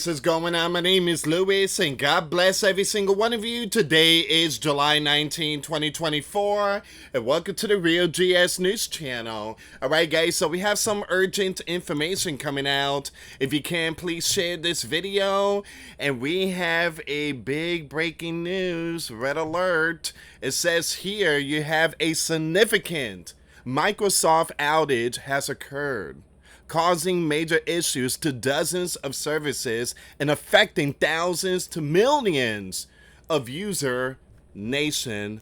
What's going on? My name is Louis, and God bless every single one of you. Today is July 19, 2024, and welcome to the Real GS News Channel. Alright guys, so we have some urgent information coming out. If you can, please share this video. And we have a big breaking news, red alert. It says here you have a significant Microsoft outage has occurred, causing major issues to dozens of services and affecting thousands to millions of users nationwide.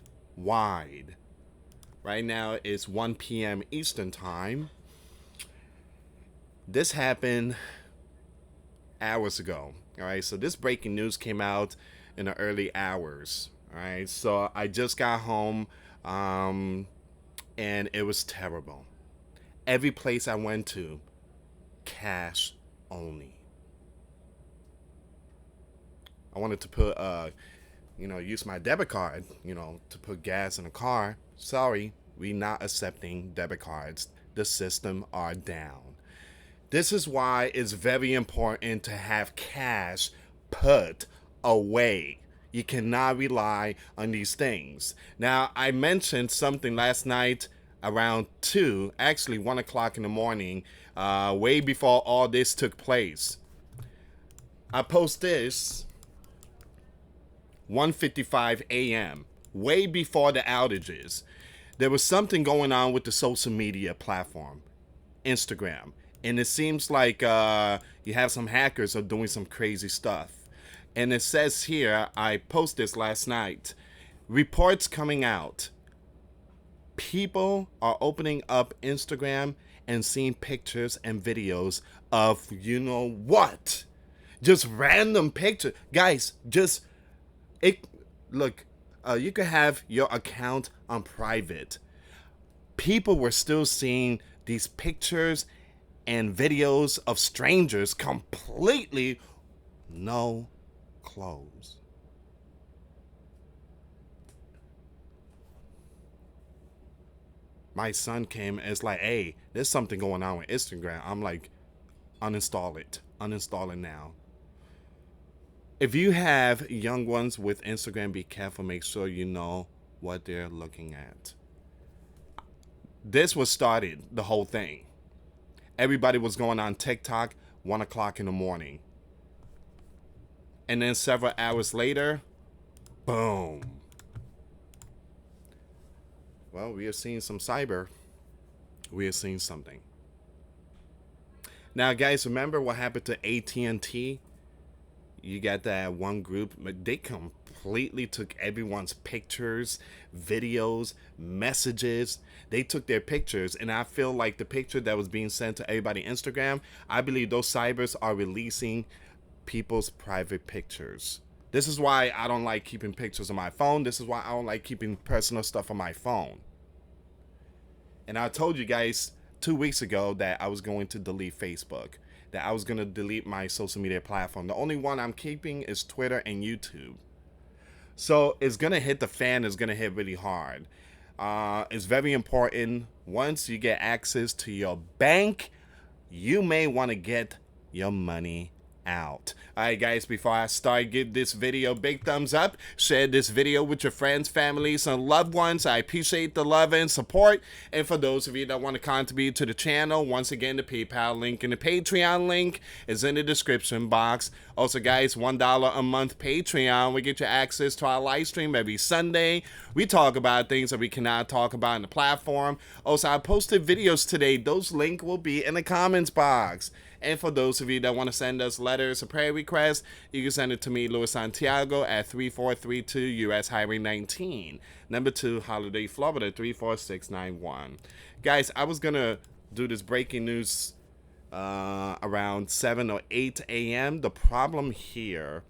Right now it's 1 p.m. Eastern Time. This happened hours ago. All right, so this breaking news came out in the early hours. All right, so I just got home and it was terrible. Every place I went to, cash only. I wanted to put use my debit card, to put gas in a car. Sorry, we not accepting debit cards. The system are down. This is why it's very important to have cash put away. You cannot rely on these things. Now, I mentioned something last night around 1 o'clock in the morning, way before all this took place. I post this 1:55 a.m., way before the outages. There was something going on with the social media platform, Instagram, and it seems like you have some hackers are doing some crazy stuff. And it says here, I posted this last night, reports coming out. People are opening up Instagram and seeing pictures and videos of what? Just random pictures. Guys, you could have your account on private. People were still seeing these pictures and videos of strangers completely no clothes. My son came and it's like, hey, there's something going on with Instagram. I'm like, uninstall it. Uninstall it now. If you have young ones with Instagram, be careful. Make sure you know what they're looking at. This was started, the whole thing. Everybody was going on TikTok 1 o'clock in the morning. And then several hours later, boom. Well, we are seeing some cyber. We are seeing something. Now, guys, remember what happened to AT&T? You got that one group, but they completely took everyone's pictures, videos, messages. They took their pictures, and I feel like the picture that was being sent to everybody on Instagram, I believe those cybers are releasing people's private pictures. This is why I don't like keeping pictures on my phone. This is why I don't like keeping personal stuff on my phone. And I told you guys 2 weeks ago that I was going to delete Facebook, that I was going to delete my social media platform. The only one I'm keeping is Twitter and YouTube. So it's going to hit the fan. It's going to hit really hard. It's very important. Once you get access to your bank, you may want to get your money out. Alright guys, before I start, give this video a big thumbs up. Share this video with your friends, families, and loved ones. I appreciate the love and support. And for those of you that want to contribute to the channel, once again, the PayPal link and the Patreon link is in the description box. Also guys, $1 a month Patreon. We get you access to our live stream every Sunday. We talk about things that we cannot talk about in the platform. Also, I posted videos today. Those links will be in the comments box. And for those of you that want to send us letters or prayer requests, you can send it to me, US Santiago, at 3432 US Highway 19, number 2, Holiday, Florida, 34691. Guys, I was going to do this breaking news around 7 or 8 a.m. The problem here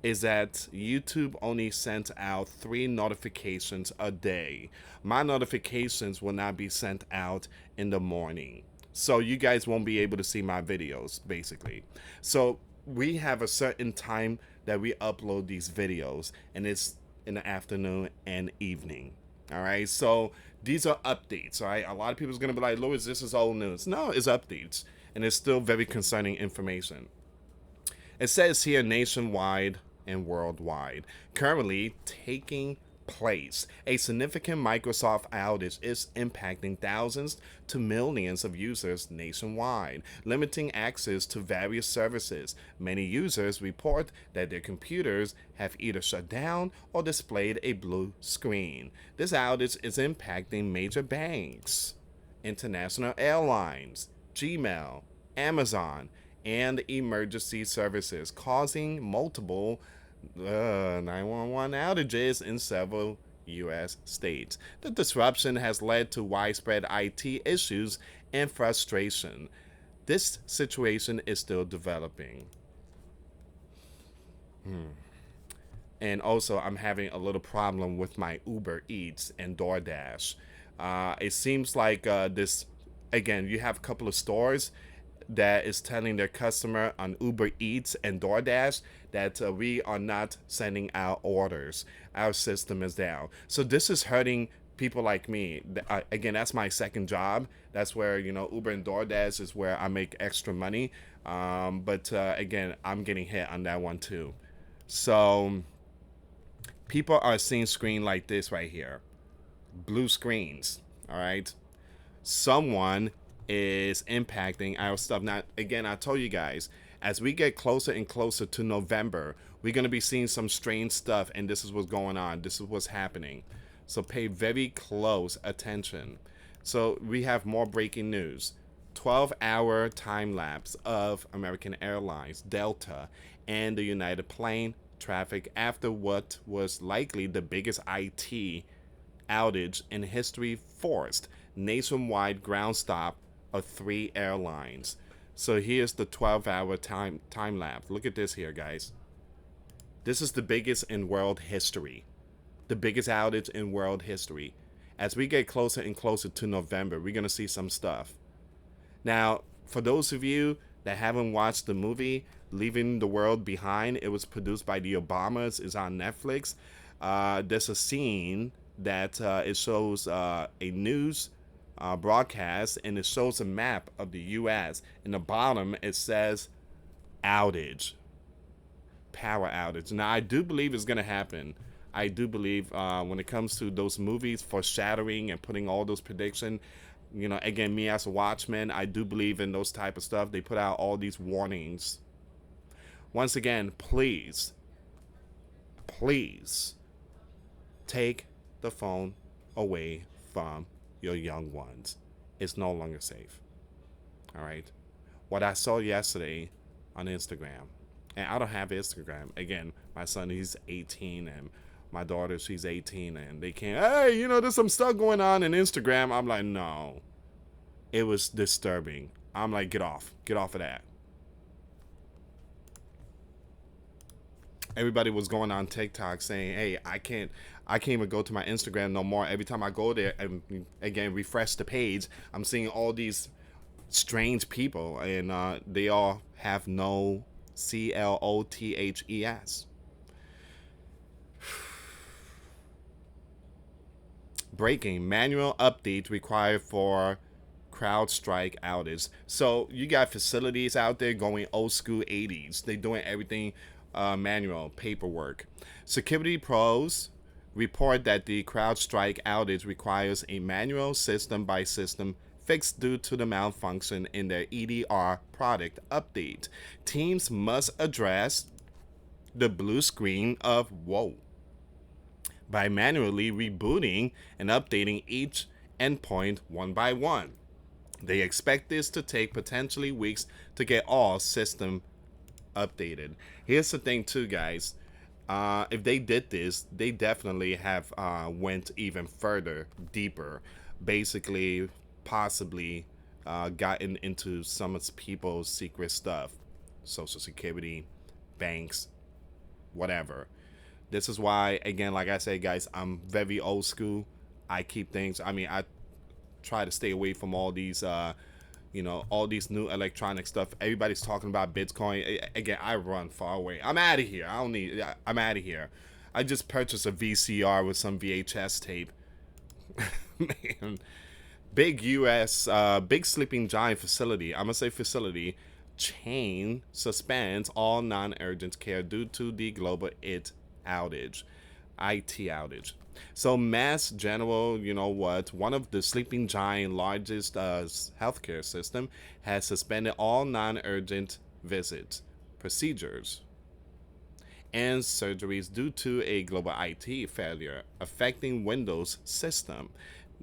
is that YouTube only sent out 3 notifications a day. My notifications will not be sent out in the morning. So you guys won't be able to see my videos, basically. So we have a certain time that we upload these videos, and it's in the afternoon and evening. All right, so these are updates. All right, a lot of people's gonna be like, Louis, this is old news. No, it's updates, and it's still very concerning information. It says here nationwide and worldwide. Currently taking place. A significant Microsoft outage is impacting thousands to millions of users nationwide, limiting access to various services. Many users report that their computers have either shut down or displayed a blue screen. This outage is impacting major banks, international airlines, Gmail, Amazon, and emergency services, causing multiple 911 outages in several U.S. states. The disruption has led to widespread IT issues and frustration. This situation is still developing. And also, I'm having a little problem with my Uber Eats and DoorDash. It seems like this, again, you have a couple of stores that is telling their customer on Uber Eats and DoorDash that we are not sending out orders. Our system is down. So this is hurting people like me. Again, that's my second job. That's where, Uber and DoorDash is where I make extra money. But again, I'm getting hit on that one too. So people are seeing screen like this right here. Blue screens. All right. Someone is impacting our stuff. Now, again, I told you guys, as we get closer and closer to November, we're going to be seeing some strange stuff, and this is what's going on. This is what's happening. So pay very close attention. So we have more breaking news. 12-hour time lapse of American Airlines, Delta, and the United plane traffic after what was likely the biggest IT outage in history forced nationwide ground stop of 3 airlines. So here's the 12-hour time lapse. Look at this here, guys. This is the biggest in world history. The biggest outage in world history. As we get closer and closer to November, we're going to see some stuff. Now, for those of you that haven't watched the movie Leaving the World Behind, it was produced by the Obamas, is on Netflix. There's a scene that it shows a news broadcast, and it shows a map of the U.S. In the bottom, it says outage, power outage. Now, I do believe it's going to happen. I do believe when it comes to those movies, foreshadowing and putting all those predictions, again, me as a watchman, I do believe in those type of stuff. They put out all these warnings. Once again, please take the phone away from your young ones. It's no longer safe. All right. What I saw yesterday on Instagram, and I don't have Instagram. Again, my son, he's 18, and my daughter, she's 18, and they can't, hey, there's some stuff going on in Instagram. I'm like, no. It was disturbing. I'm like, get off of that. Everybody was going on TikTok saying, hey, I can't even go to my Instagram no more. Every time I go there and again refresh the page, I'm seeing all these strange people, and they all have no CLOTHES. Breaking manual updates required for CrowdStrike outage. So you got facilities out there going old school 80s. They're doing everything manual, paperwork. Security pros report that the CrowdStrike outage requires a manual system-by-system fix due to the malfunction in their EDR product update. Teams must address the blue screen of woe by manually rebooting and updating each endpoint one by one. They expect this to take potentially weeks to get all system updated. Here's the thing too, guys. If they did this, they definitely have went even further, deeper. Basically, possibly gotten into some of people's secret stuff. Social Security, banks, whatever. This is why, again, like I said, guys, I'm very old school. I keep things, I try to stay away from all these all these new electronic stuff. Everybody's talking about Bitcoin. Again, I run far away. I'm out of here. I'm out of here. I just purchased a VCR with some VHS tape. Man, big US, big sleeping giant facility. I'm gonna say facility. chain suspends all non-urgent care due to the global outage, IT outage. So Mass General, you know what, one of the sleeping giant largest healthcare system, has suspended all non-urgent visits, procedures, and surgeries due to a global IT failure affecting Windows system.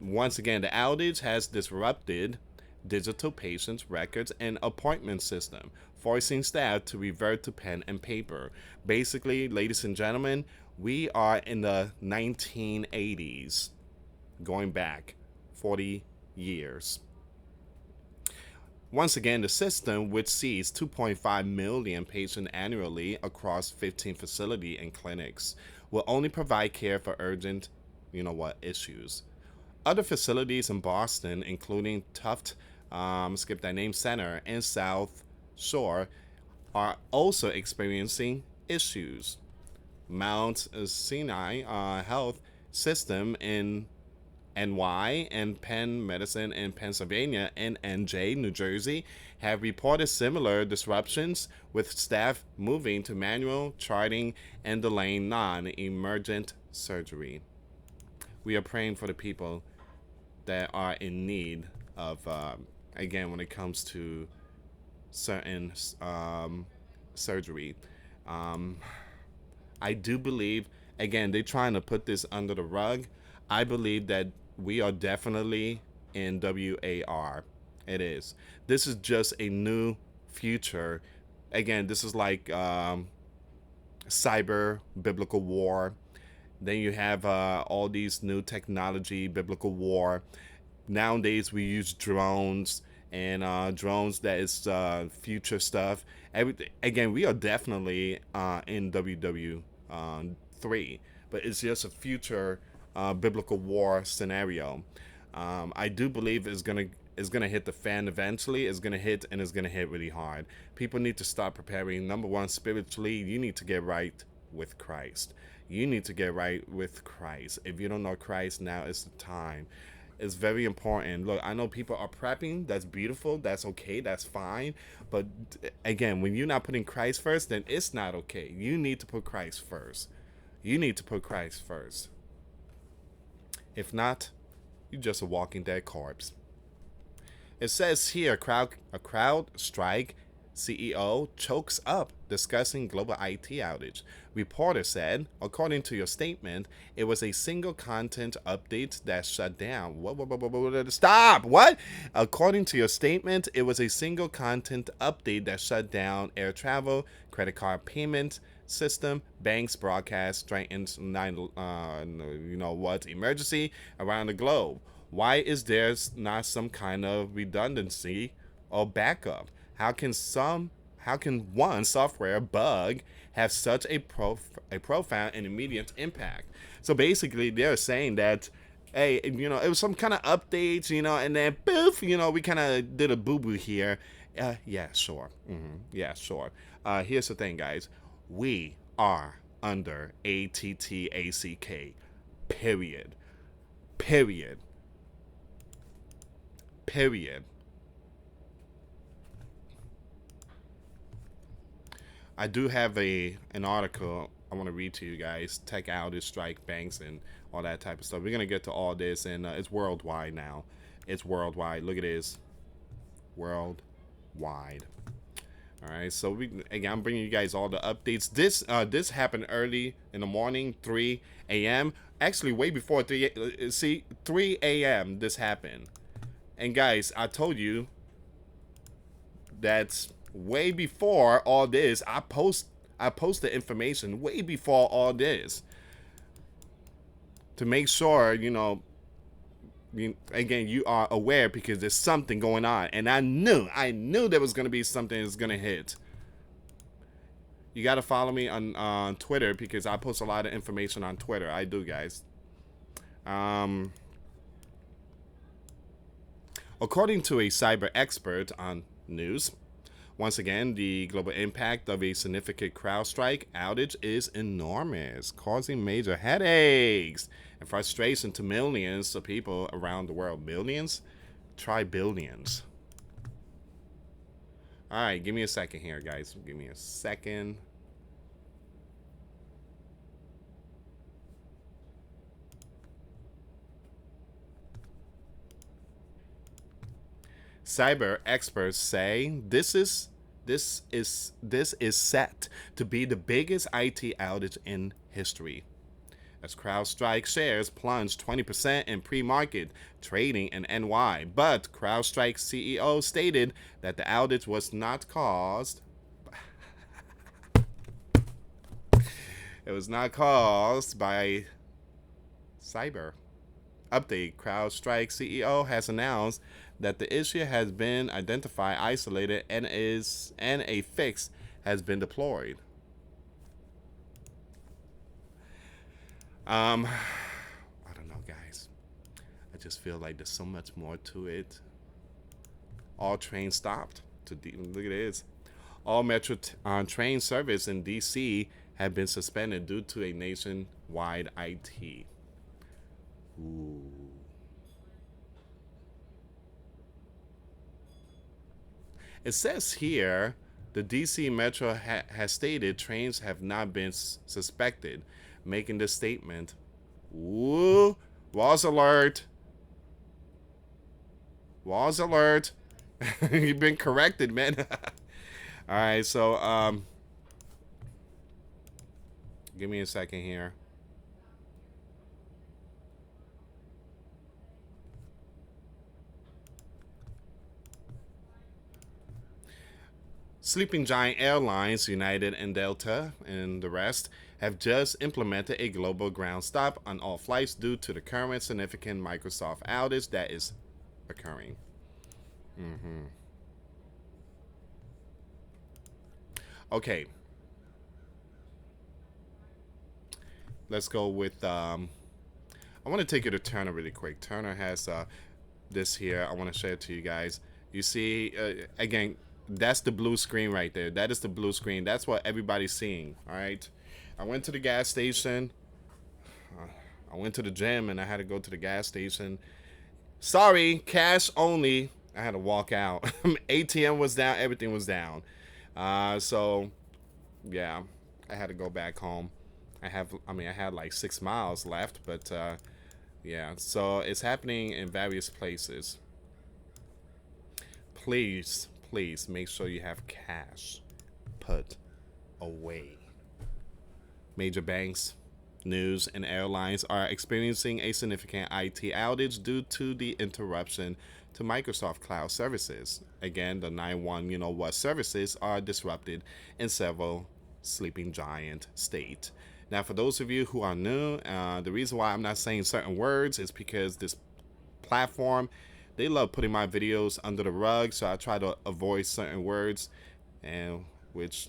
Once again, the outage has disrupted digital patients' records and appointment system, forcing staff to revert to pen and paper. Basically, ladies and gentlemen, we are in the 1980s, going back 40 years. Once again, the system, which sees 2.5 million patients annually across 15 facilities and clinics, will only provide care for urgent, issues. Other facilities in Boston, including Tufts, skip that name, Center, and South Shore, are also experiencing issues. Mount Sinai Health System in NY and Penn Medicine in Pennsylvania and NJ, New Jersey, have reported similar disruptions, with staff moving to manual charting and delaying non-emergent surgery. We are praying for the people that are in need of, again, when it comes to certain surgery. I do believe, again, they're trying to put this under the rug. I believe that we are definitely in WAR. It is. This is just a new future. Again, this is like cyber biblical war. Then you have all these new technology, biblical war. Nowadays, we use drones, and drones that is future stuff. Again, we are definitely in WW3, but it's just a future biblical war scenario. I do believe it's gonna hit the fan eventually. It's gonna hit, and it's gonna hit really hard. People need to start preparing. Number one, spiritually, you need to get right with Christ. You need to get right with Christ. If you don't know Christ, now is the time. It's very important. Look, I know people are prepping. That's beautiful. That's okay. That's fine. But again, when you're not putting Christ first, then it's not okay. You need to put Christ first. You need to put Christ first. If not, you're just a walking dead corpse. It says here, a CrowdStrike CEO chokes up discussing global IT outage. Reporter said, according to your statement, it was a single content update that shut down. Stop! What? According to your statement, it was a single content update that shut down air travel, credit card payment system, banks, broadcast, strengthens emergency around the globe. Why is there not some kind of redundancy or backup? How can one software bug have such a profound and immediate impact? So basically, they're saying that, hey, it was some kind of updates, and then poof, we kind of did a boo-boo here. Yeah, sure. Yeah, sure. Here's the thing, guys. We are under ATTACK. Period. Period. Period. I do have an article I want to read to you guys. Tech outage, strike, banks, and all that type of stuff. We're gonna get to all this, and it's worldwide now. It's worldwide. Look at this. Worldwide. All right. So again, I'm bringing you guys all the updates. This happened early in the morning, 3 a.m. Actually, way before 3 a.m. this happened. And guys, I told you that's way before all this. I post the information way before all this to make sure again, you are aware, because there's something going on, and I knew there was gonna be something that's gonna hit. You gotta follow me on Twitter, because I post a lot of information on Twitter. I do, guys. According to a cyber expert on news, once again, the global impact of a significant CrowdStrike outage is enormous, causing major headaches and frustration to millions of people around the world. Millions? Try billions. All right, give me a second here, guys. Give me a second. Cyber experts say this is set to be the biggest IT outage in history. As CrowdStrike shares plunged 20% in pre-market trading in NY, but CrowdStrike CEO stated that the outage was not caused. It was not caused by cyber. Update: CrowdStrike CEO has announced that the issue has been identified, isolated, and a fix has been deployed. I don't know, guys. I just feel like there's so much more to it. All trains stopped. Look at this. All metro train service in DC have been suspended due to a nationwide IT. Ooh. It says here the DC Metro has stated trains have not been suspected, making this statement. Ooh, walls alert. Walls alert. You've been corrected, man. All right, so give me a second here. Sleeping Giant Airlines, United and Delta, and the rest have just implemented a global ground stop on all flights due to the current significant Microsoft outage that is occurring. Okay. Let's go with. I want to take you to Turner really quick. Turner has this here. I want to share it to you guys. You see, again, that's the blue screen right there. That is the blue screen. That's what everybody's seeing. All right. I went to the gas station. I went to the gym and I had to go to the gas station. Sorry, cash only. I had to walk out. ATM was down. Everything was down. So, yeah, I had to go back home. I had like 6 miles left, but yeah. So it's happening in various places. Please, please make sure you have cash put away. Major banks, news, and airlines are experiencing a significant IT outage due to the interruption to Microsoft Cloud services. Again, the 9-1 you know what services are disrupted in several sleeping giant states. Now, for those of you who are new, the reason why I'm not saying certain words is because this platform, they love putting my videos under the rug, so I try to avoid certain words, and which,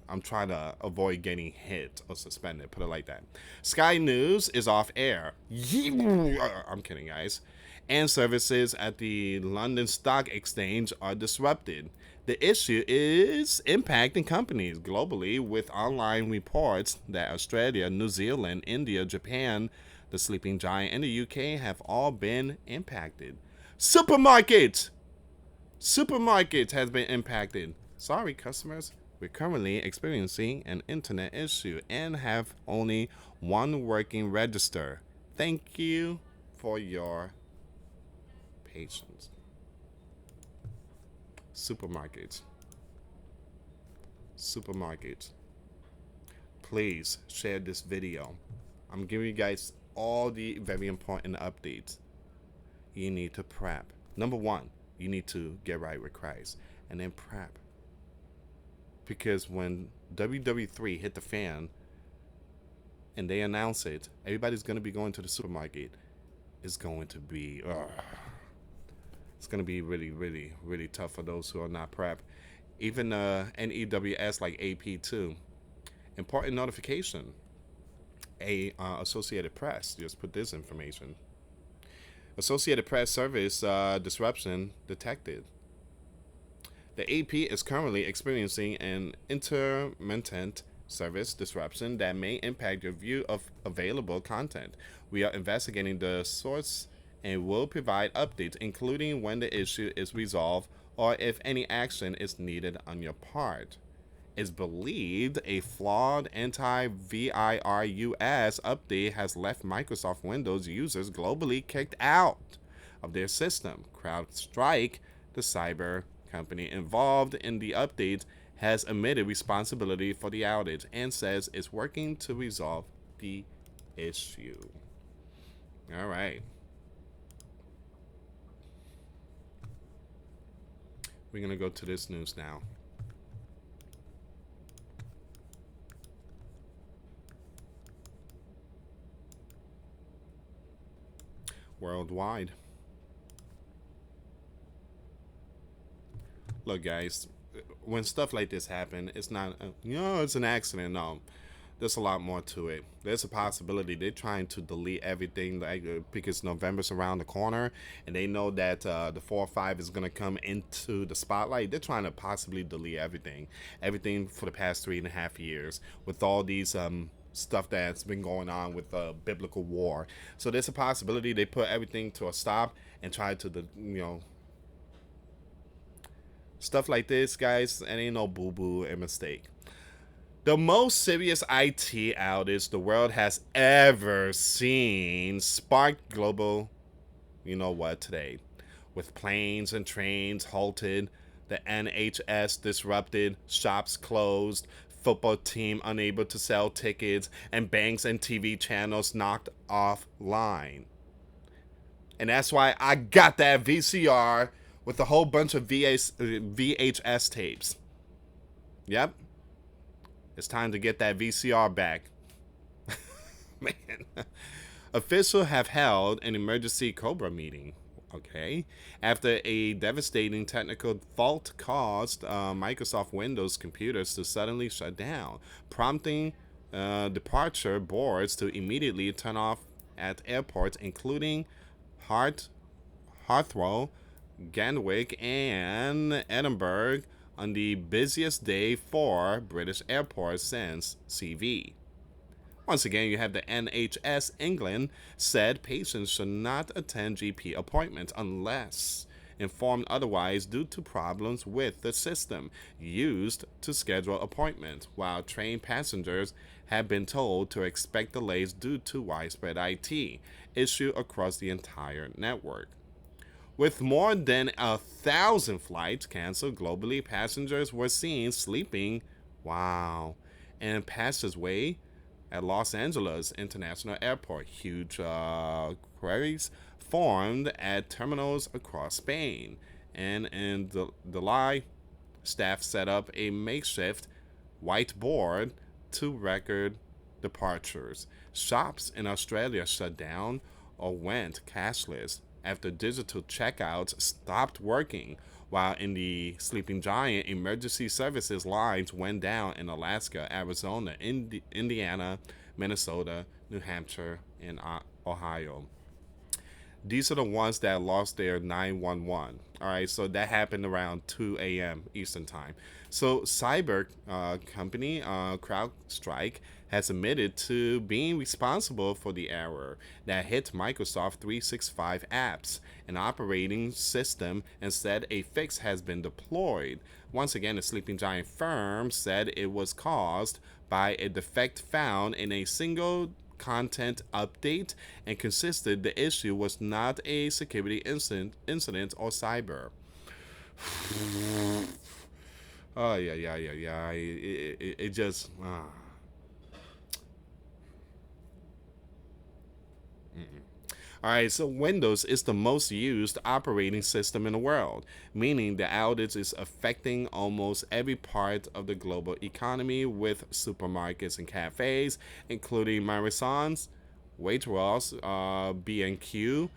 I'm trying to avoid getting hit or suspended, put it like that. Sky News is off air. I'm kidding, guys. And services at the London Stock Exchange are disrupted. The issue is impacting companies globally, with online reports that Australia, New Zealand, India, Japan, the sleeping giant, and the UK have all been impacted. Supermarkets has been impacted. Sorry, customers. We're currently experiencing an internet issue and have only one working register. Thank you for your patience. Supermarkets. Please share this video. I'm giving you guys all the very important updates. You need to prep. Number one, you need to get right with Christ, and then prep. Because when WW3 hit the fan and they announce it, everybody's going to be going to the supermarket. It's going to be it's going to be really, really, really tough for those who are not prepped. Even NEWS like AP2. Important notification. Associated Press just put this information. Associated Press service disruption detected. The AP is currently experiencing an intermittent service disruption that may impact your view of available content. We are investigating the source and will provide updates, including when the issue is resolved or if any action is needed on your part. It's believed a flawed anti-virus update has left Microsoft Windows users globally kicked out of their system. CrowdStrike, the cyber company involved in the update, has admitted responsibility for the outage and says it's working to resolve the issue. All right. We're going to go to this news now. Worldwide. Look, guys, when stuff like this happen, it's not, it's an accident. No, there's a lot more to it. There's a possibility they're trying to delete everything because November's around the corner, and they know that the 4.5 is gonna come into the spotlight. They're trying to possibly delete everything for the past 3.5 years with all these stuff that's been going on with biblical war. So there's a possibility they put everything to a stop and try to stuff like this, guys. It ain't no boo-boo and mistake. The most serious IT outage the world has ever seen sparked global, today. With planes and trains halted, the NHS disrupted, shops closed, football team unable to sell tickets, and banks and TV channels knocked offline. And that's why I got that VCR with a whole bunch of VHS tapes. Yep. It's time to get that VCR back. Man. Officials have held an emergency Cobra meeting, okay, after a devastating technical fault caused Microsoft Windows computers to suddenly shut down, prompting departure boards to immediately turn off at airports, including Heathrow, Gatwick, and Edinburgh, on the busiest day for British airports since CV. Once again, you have the NHS England said patients should not attend GP appointments unless informed otherwise due to problems with the system used to schedule appointments, while train passengers have been told to expect delays due to widespread IT issue across the entire network. With more than 1,000 flights canceled globally, passengers were seen sleeping, in passageways at Los Angeles International Airport. Huge queries formed at terminals across Spain. And in July, staff set up a makeshift whiteboard to record departures. Shops in Australia shut down or went cashless after digital checkouts stopped working, while in the Sleeping Giant, emergency services lines went down in Alaska, Arizona, Indiana, Minnesota, New Hampshire, and Ohio. These are the ones that lost their 911. All right, so that happened around 2 a.m. Eastern Time. So, cyber company CrowdStrike has admitted to being responsible for the error that hit Microsoft 365 apps and operating system and said a fix has been deployed. Once again, the Sleeping Giant firm said it was caused by a defect found in a single content update and consisted the issue was not a security incident or cyber. Oh yeah. It just. Alright, so Windows is the most used operating system in the world, meaning the outage is affecting almost every part of the global economy, with supermarkets and cafes, including Marisons, Waitrose, B&Q,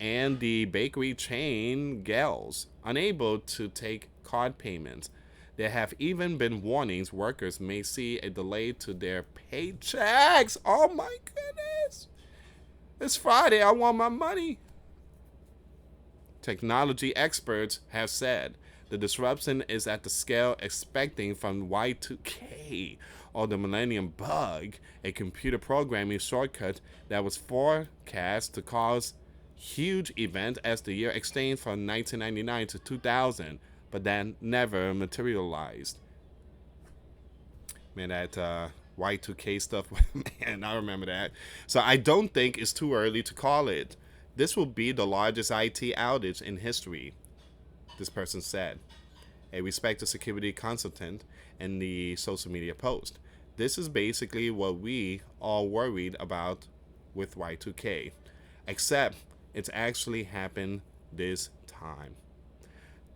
and the bakery chain Gales, unable to take card payments. There have even been warnings workers may see a delay to their paychecks. Oh my goodness! It's Friday. I want my money. Technology experts have said the disruption is at the scale expecting from Y2K, or the Millennium Bug, a computer programming shortcut that was forecast to cause huge event as the year extended from 1999 to 2000, but then never materialized. Man, that Y2K stuff, man, I remember that. So I don't think it's too early to call it. This will be the largest IT outage in history, this person said, a respected security consultant in the social media post. This is basically what we all worried about with Y2K, except it's actually happened this time.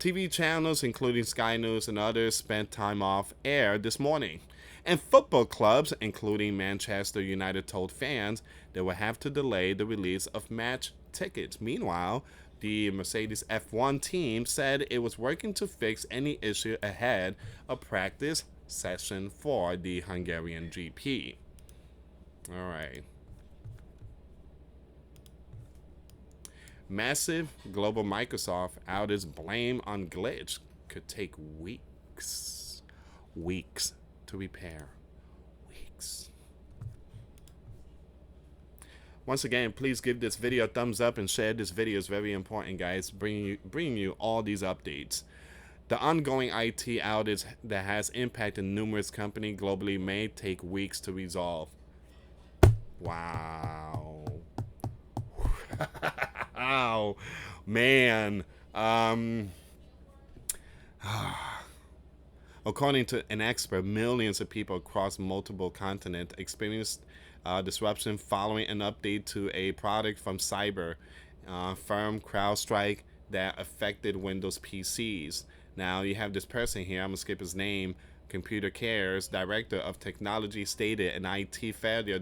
TV channels, including Sky News and others, spent time off air this morning. And football clubs, including Manchester United, told fans they will have to delay the release of match tickets. Meanwhile, the Mercedes F1 team said it was working to fix any issue ahead of practice session for the Hungarian GP. All right. Massive global Microsoft outage blame on glitch could take weeks. Weeks to repair. Weeks. Once again, please give this video a thumbs up and share this video. Is very important, guys. Bringing you all these updates. The ongoing IT outage that has impacted numerous companies globally may take weeks to resolve. Wow. Wow. Man. According to an expert, millions of people across multiple continents experienced disruption following an update to a product from cyber firm CrowdStrike that affected Windows PCs. Now you have this person here, I'm going to skip his name, Computer Care's Director of Technology stated an IT failure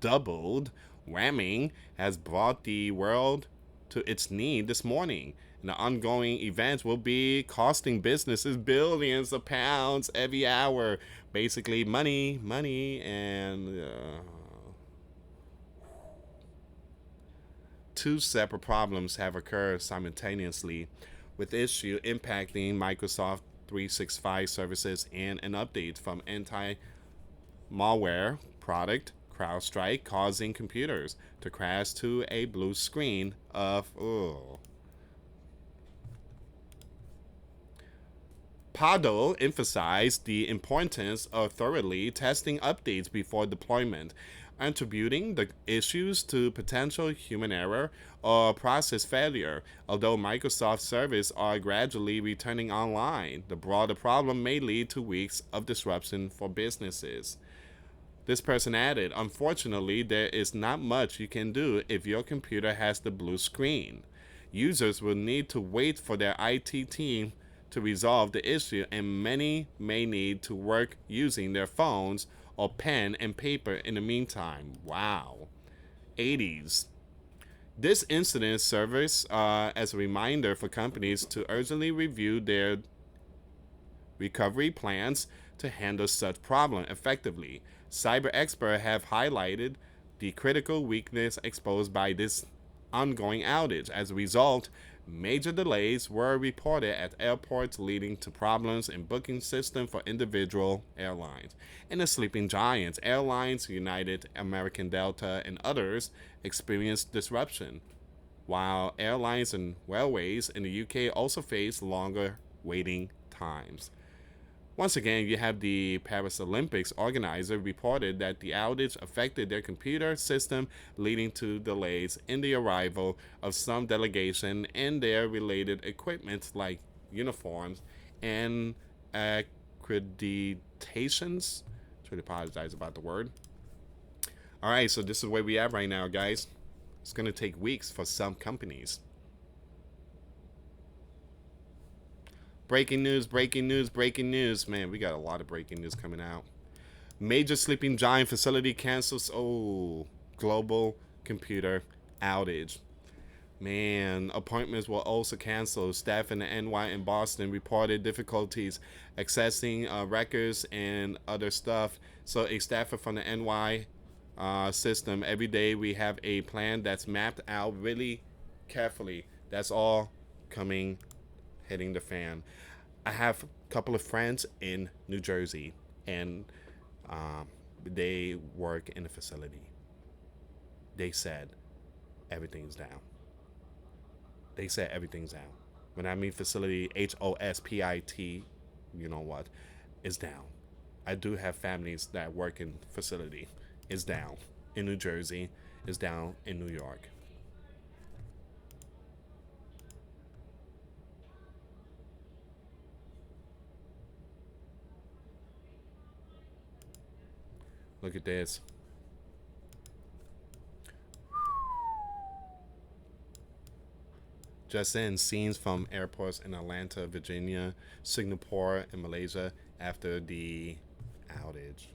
doubled whamming has brought the world to its knees this morning. And the ongoing events will be costing businesses billions of pounds every hour. Basically, money, and two separate problems have occurred simultaneously, with issue impacting Microsoft 365 services and an update from anti-malware product CrowdStrike causing computers to crash to a blue screen of Pado emphasized the importance of thoroughly testing updates before deployment, attributing the issues to potential human error or process failure. Although Microsoft servers are gradually returning online, the broader problem may lead to weeks of disruption for businesses. This person added, unfortunately, there is not much you can do if your computer has the blue screen. Users will need to wait for their IT team to resolve the issue, and many may need to work using their phones or pen and paper in the meantime. Wow. 80s. This incident serves as a reminder for companies to urgently review their recovery plans to handle such problem effectively. Cyber experts have highlighted the critical weakness exposed by this ongoing outage. As a result, major delays were reported at airports, leading to problems in booking system for individual airlines. And the sleeping giants, airlines, United, American Delta, and others experienced disruption, while airlines and railways in the UK also faced longer waiting times. Once again, you have the Paris Olympics organizer reported that the outage affected their computer system, leading to delays in the arrival of some delegation and their related equipment like uniforms and accreditations. I really apologize about the word. All right, so this is where we at right now, guys. It's going to take weeks for some companies. Breaking news, breaking news, breaking news. Man, we got a lot of breaking news coming out. Major sleeping giant facility cancels. Oh, global computer outage. Man, appointments were also canceled. Staff in the NY in Boston reported difficulties accessing records and other stuff. So a staffer from the NY system, every day we have a plan that's mapped out really carefully. That's all coming hitting the fan. I have a couple of friends in New Jersey, and they work in a facility. They said everything's down. They said everything's down. When I mean facility, HOSPIT, you know what, is down. I do have families that work in facility. Is down in New Jersey. Is down in New York. Look at this. Just in, scenes from airports in Atlanta, Virginia, Singapore, and Malaysia after the outage.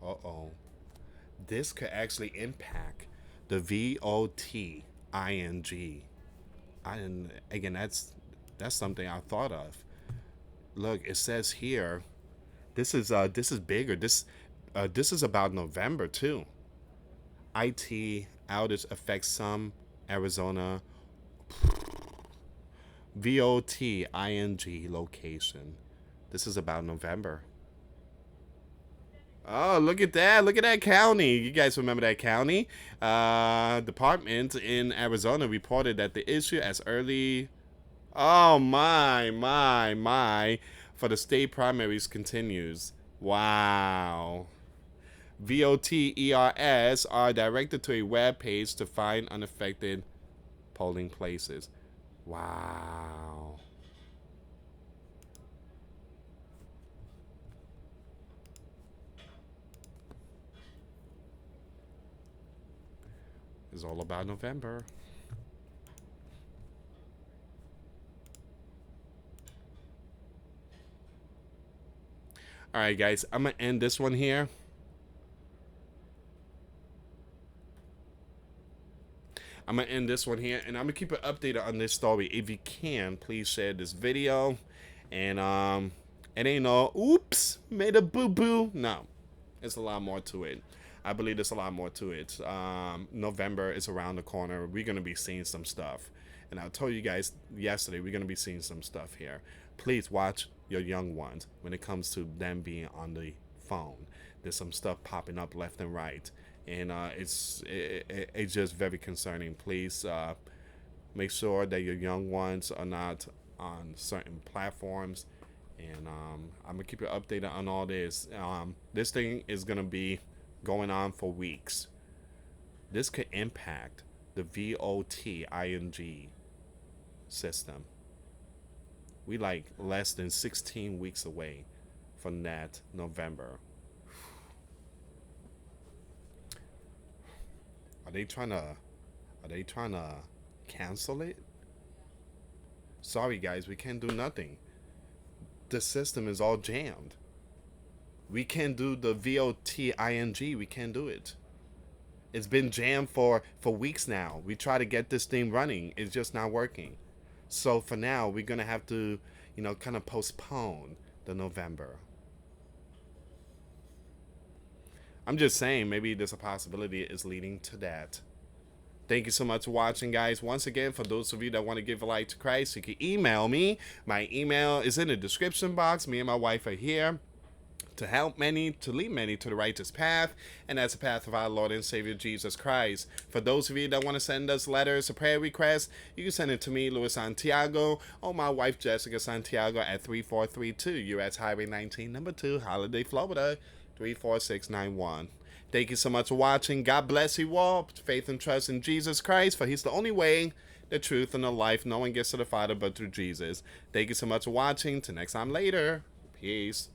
Uh-oh. This could actually impact the VOTING. And again, that's something I thought of. Look, it says here, this is bigger. This is about November too. IT outage affects some Arizona VOTING location. This is about November. Oh, look at that. Look at that county. You guys remember that county? Department in Arizona reported that the issue as early. Oh, my. For the state primaries continues. Wow. VOTERS are directed to a web page to find unaffected polling places. Wow. It's all about November. All right, guys, I'm going to end this one here. I'm going to end this one here, and I'm going to keep it updated on this story. If you can, please share this video. And it ain't no, oops, made a boo-boo. No, it's a lot more to it. I believe there's a lot more to it. November is around the corner. We're going to be seeing some stuff. And I told you guys yesterday, we're going to be seeing some stuff here. Please watch your young ones when it comes to them being on the phone. There's some stuff popping up left and right. And it's just very concerning. Please make sure that your young ones are not on certain platforms. And I'm going to keep you updated on all this. This thing is going to be going on for weeks. This could impact the VOTING system. We like less than 16 weeks away from that November. Are they trying to cancel it? Sorry guys, we can't do nothing. The system is all jammed. We can't do the VOTING. We can't do it. It's been jammed for weeks now. We try to get this thing running. It's just not working. So for now, we're going to have to, kind of postpone the November. I'm just saying, maybe there's a possibility it's leading to that. Thank you so much for watching, guys. Once again, for those of you that want to give a life to Christ, you can email me. My email is in the description box. Me and my wife are here to help many, to lead many to the righteous path, and that's the path of our Lord and Savior Jesus Christ. For those of you that want to send us letters or prayer requests, you can send it to me, US Santiago, or my wife, Jessica Santiago, at 3432 US Highway 19, number 2, Holiday, Florida, 34691. Thank you so much for watching. God bless you all. Faith and trust in Jesus Christ, for He's the only way, the truth, and the life. No one gets to the Father but through Jesus. Thank you so much for watching. Till next time later. Peace.